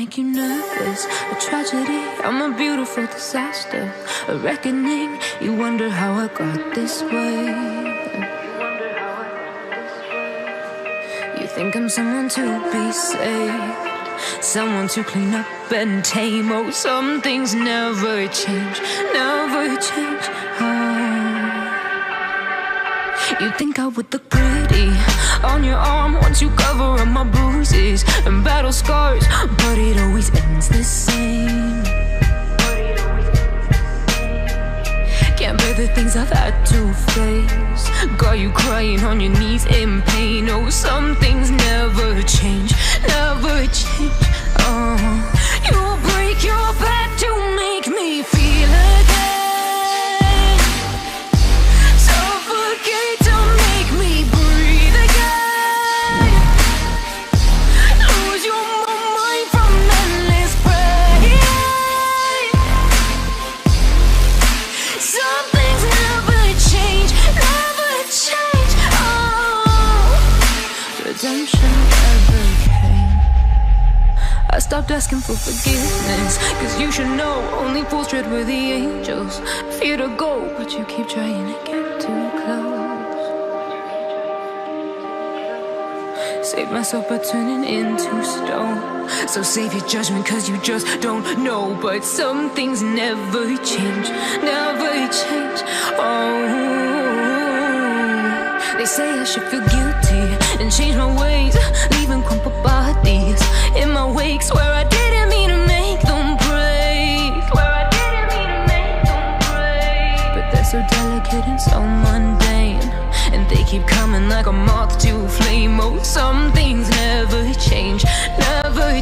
make you nervous. A tragedy, I'm a beautiful disaster. A reckoning, you wonder how I got this way. You think I'm someone to be saved, someone to clean up and tame. Oh, some things never change, never change. You think I would look pretty on your arm once you cover up my bruises and battle scars, but it always ends the same. Can't bear the things I've had to face. Got you crying on your knees in pain. Oh, some things never change, never change. You'll break your back to make me feel again, suffocate to make me breathe again, lose your mind from endless pain. Some things never change, never change. Redemption never came. I stopped asking for forgiveness, cause you should know only fools tread with the angels. Fear to go, but you keep trying to get too close. Save myself by turning into stone. So save your judgment cause you just don't know. But some things never change, never change. They say I should feel guilty and change my ways, leaving crumpled bodies in my wake. Swear I didn't mean to make them break, swear I didn't mean to make them break. But they're so delicate and so mundane, and they keep coming like a moth to a flame. Oh, some things never change, never